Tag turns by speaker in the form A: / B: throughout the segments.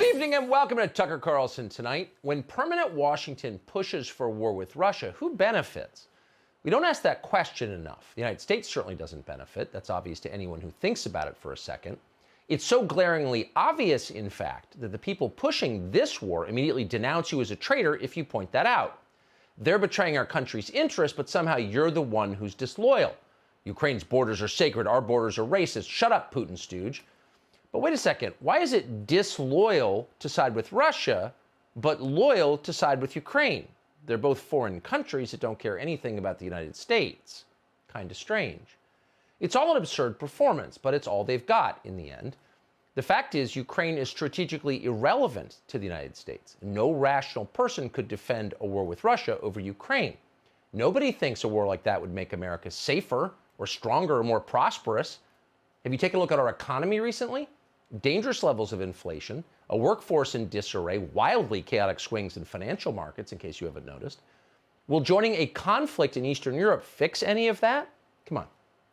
A: Good evening and welcome to Tucker Carlson Tonight. When permanent Washington pushes for war with Russia, who benefits? We don't ask that question enough. The United States certainly doesn't benefit. That's obvious to anyone who thinks about it for a second. It's so glaringly obvious, in fact, that the people pushing this war immediately denounce you as a traitor if you point that out. They're betraying our country's interests, but somehow you're the one who's disloyal. Ukraine's borders are sacred, our borders are racist. Shut up, Putin stooge. But wait a second, why is it disloyal to side with Russia, but loyal to side with Ukraine? They're both foreign countries that don't care anything about the United States. Kind of strange. It's all an absurd performance, but it's all they've got in the end. The fact is, Ukraine is strategically irrelevant to the United States. No rational person could defend a war with Russia over Ukraine. Nobody thinks a war like that would make America safer or stronger or more prosperous. Have you taken a look at our economy recently? Dangerous levels of inflation, a workforce in disarray, wildly chaotic swings in financial markets, in case you haven't noticed. Will joining a conflict in Eastern Europe fix any of that? Come on.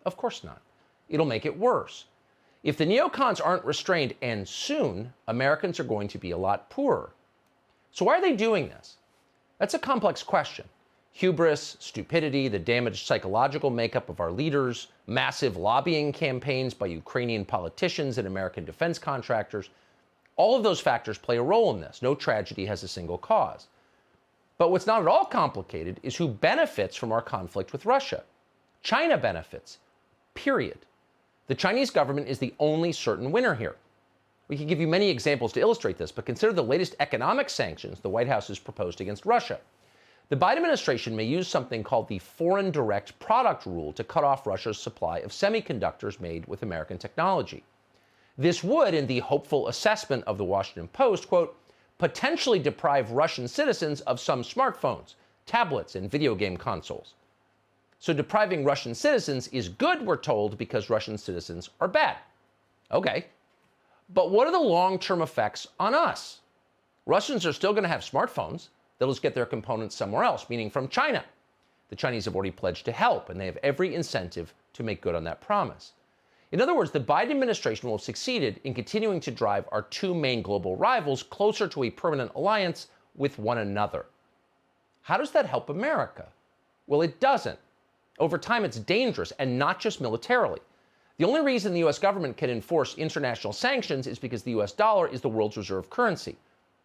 A: Of course not. It'll make it worse. If the neocons aren't restrained, and soon, Americans are going to be a lot poorer. So why are they doing this? That's a complex question. Hubris, stupidity, the damaged psychological makeup of our leaders, massive lobbying campaigns by Ukrainian politicians and American defense contractors. All of those factors play a role in this. No tragedy has a single cause. But what's not at all complicated is who benefits from our conflict with Russia. China benefits, period. The Chinese government is the only certain winner here. We can give you many examples to illustrate this, but consider the latest economic sanctions the White House has proposed against Russia. The Biden administration may use something called the Foreign Direct Product Rule to cut off Russia's supply of semiconductors made with American technology. This would, in the hopeful assessment of the Washington Post, quote, potentially deprive Russian citizens of some smartphones, tablets, and video game consoles. So depriving Russian citizens is good, we're told, because Russian citizens are bad. Okay. But what are the long-term effects on us? Russians are still going to have smartphones. They'll just get their components somewhere else, meaning from China. The Chinese have already pledged to help, and they have every incentive to make good on that promise. In other words, the Biden administration will have succeeded in continuing to drive our two main global rivals closer to a permanent alliance with one another. How does that help America? Well, it doesn't. Over time, it's dangerous, and not just militarily. The only reason the U.S. government can enforce international sanctions is because the U.S. dollar is the world's reserve currency.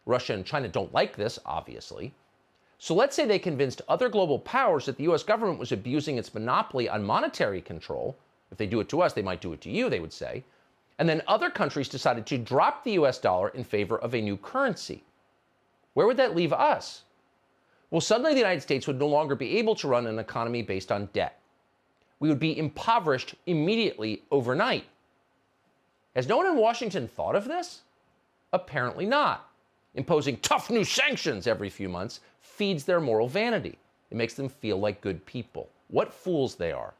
A: Russia and China don't like this, obviously. So let's say they convinced other global powers that the U.S. government was abusing its monopoly on monetary control. If they do it to us, they might do it to you, they would say. And then other countries decided to drop the U.S. dollar in favor of a new currency. Where would that leave us? Well, suddenly the United States would no longer be able to run an economy based on debt. We would be impoverished immediately overnight. Has no one in Washington thought of this? Apparently not. Imposing tough new sanctions every few months feeds their moral vanity. It makes them feel like good people. What fools they are.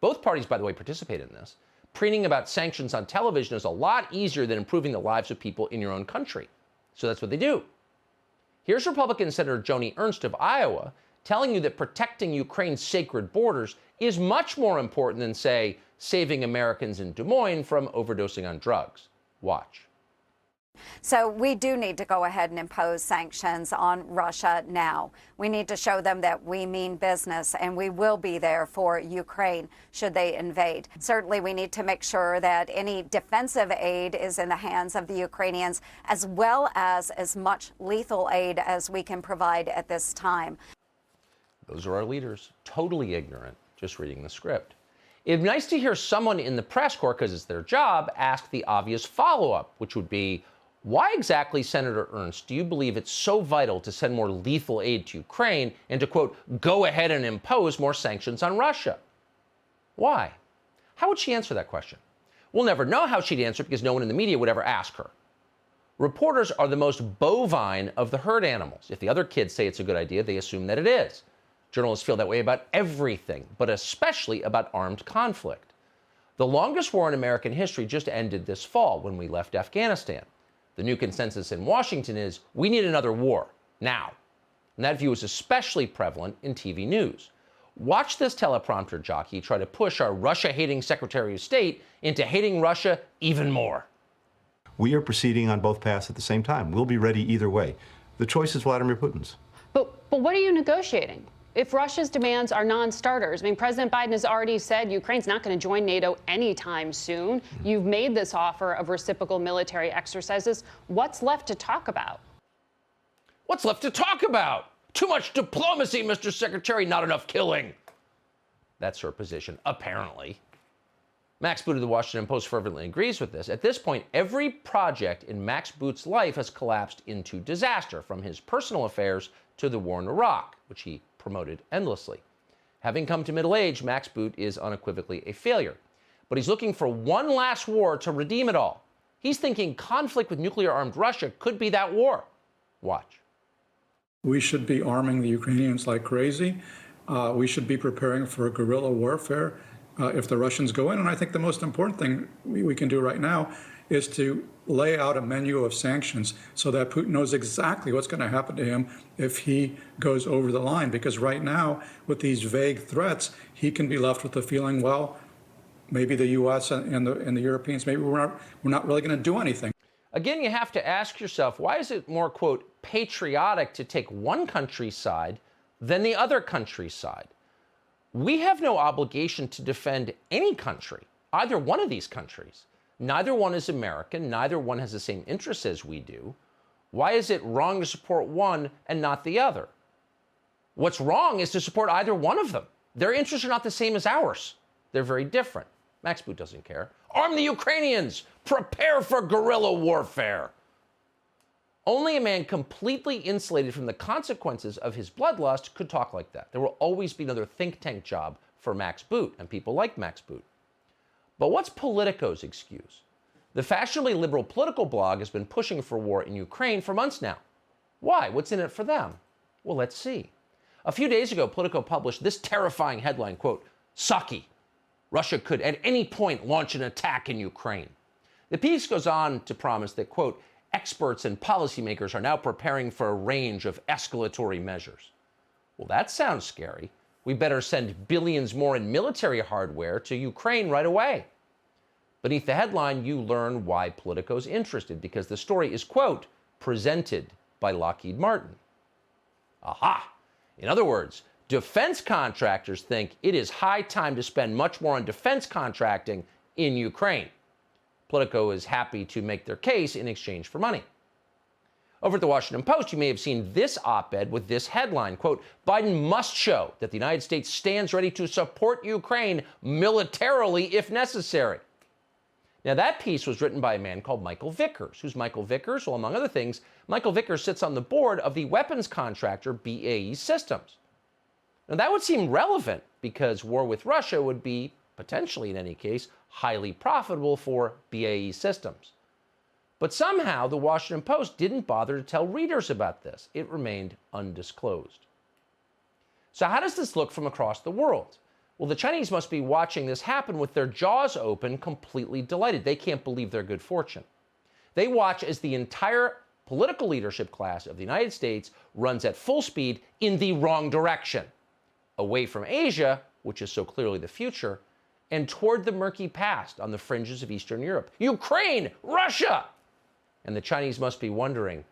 A: Both parties, by the way, participate in this. Preening about sanctions on television is a lot easier than improving the lives of people in your own country. So that's what they do. Here's Republican Senator Joni Ernst of Iowa telling you that protecting Ukraine's sacred borders is much more important than, say, saving Americans in Des Moines from overdosing on drugs. Watch.
B: So we do need to go ahead and impose sanctions on Russia now. We need to show them that we mean business and we will be there for Ukraine should they invade. Certainly, we need to make sure that any defensive aid is in the hands of the Ukrainians, as well as much lethal aid as we can provide at this time.
A: Those are our leaders, totally ignorant, just reading the script. It'd be nice to hear someone in the press corps, because it's their job, ask the obvious follow-up, which would be, why exactly, Senator Ernst, do you believe it's so vital to send more lethal aid to Ukraine and to, quote, go ahead and impose more sanctions on Russia? Why? How would she answer that question? We'll never know how she'd answer because no one in the media would ever ask her. Reporters are the most bovine of the herd animals. If the other kids say it's a good idea, they assume that it is. Journalists feel that way about everything, but especially about armed conflict. The longest war in American history just ended this fall when we left Afghanistan. The new consensus in Washington is we need another war, now. And that view is especially prevalent in TV news. Watch this teleprompter jockey try to push our Russia-hating Secretary of State into hating Russia even more.
C: We are proceeding on both paths at the same time. We'll be ready either way. The choice is Vladimir Putin's.
D: But what are you negotiating? If Russia's demands are non-starters, I mean, President Biden has already said Ukraine's not going to join NATO anytime soon. You've made this offer of reciprocal military exercises. What's left to talk about?
A: What's left to talk about? Too much diplomacy, Mr. Secretary, not enough killing. That's her position, apparently. Max Boot of the Washington Post fervently agrees with this. At this point, every project in Max Boot's life has collapsed into disaster, from his personal affairs to the war in Iraq, which he promoted endlessly. Having come to middle age, Max Boot is unequivocally a failure. But he's looking for one last war to redeem it all. He's thinking conflict with nuclear-armed Russia could be that war. Watch.
E: We should be arming the Ukrainians like crazy. We should be preparing for guerrilla warfare if the Russians go in. And I think the most important thing we can do right now is to lay out a menu of sanctions so that Putin knows exactly what's going to happen to him if he goes over the line. Because right now, with these vague threats, he can be left with the feeling, well, maybe the U.S. and the Europeans, maybe we're not really going to do anything.
A: Again, you have to ask yourself, why is it more, quote, patriotic to take one country's side than the other country's side? We have no obligation to defend any country, either one of these countries. Neither one is American. Neither one has the same interests as we do. Why is it wrong to support one and not the other? What's wrong is to support either one of them. Their interests are not the same as ours. They're very different. Max Boot doesn't care. Arm the Ukrainians. Prepare for guerrilla warfare. Only a man completely insulated from the consequences of his bloodlust could talk like that. There will always be another think tank job for Max Boot and people like Max Boot. But what's Politico's excuse? The fashionably liberal political blog has been pushing for war in Ukraine for months now. Why? What's in it for them? Well, let's see. A few days ago, Politico published this terrifying headline, quote, Saki, Russia could at any point launch an attack in Ukraine. The piece goes on to promise that, quote, experts and policymakers are now preparing for a range of escalatory measures. Well, that sounds scary. We better send billions more in military hardware to Ukraine right away. Beneath the headline, you learn why Politico's interested, because the story is, quote, presented by Lockheed Martin. Aha! In other words, defense contractors think it is high time to spend much more on defense contracting in Ukraine. Politico is happy to make their case in exchange for money. Over at the Washington Post, you may have seen this op-ed with this headline, quote, Biden must show that the United States stands ready to support Ukraine militarily if necessary. Now, that piece was written by a man called Michael Vickers. Who's Michael Vickers? Well, among other things, Michael Vickers sits on the board of the weapons contractor BAE Systems. Now, that would seem relevant because war with Russia would be, potentially in any case, highly profitable for BAE Systems. But somehow, the Washington Post didn't bother to tell readers about this. It remained undisclosed. So how does this look from across the world? Well, the Chinese must be watching this happen with their jaws open, completely delighted. They can't believe their good fortune. They watch as the entire political leadership class of the United States runs at full speed in the wrong direction, away from Asia, which is so clearly the future, and toward the murky past on the fringes of Eastern Europe. Ukraine! Russia! And the Chinese must be wondering,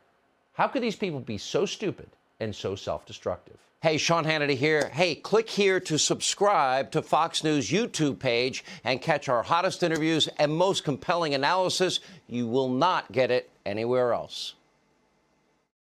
A: how could these people be so stupid and so self-destructive?
F: Hey, Sean Hannity here. Hey, click here to subscribe to Fox News YouTube page and catch our hottest interviews and most compelling analysis. You will not get it anywhere else.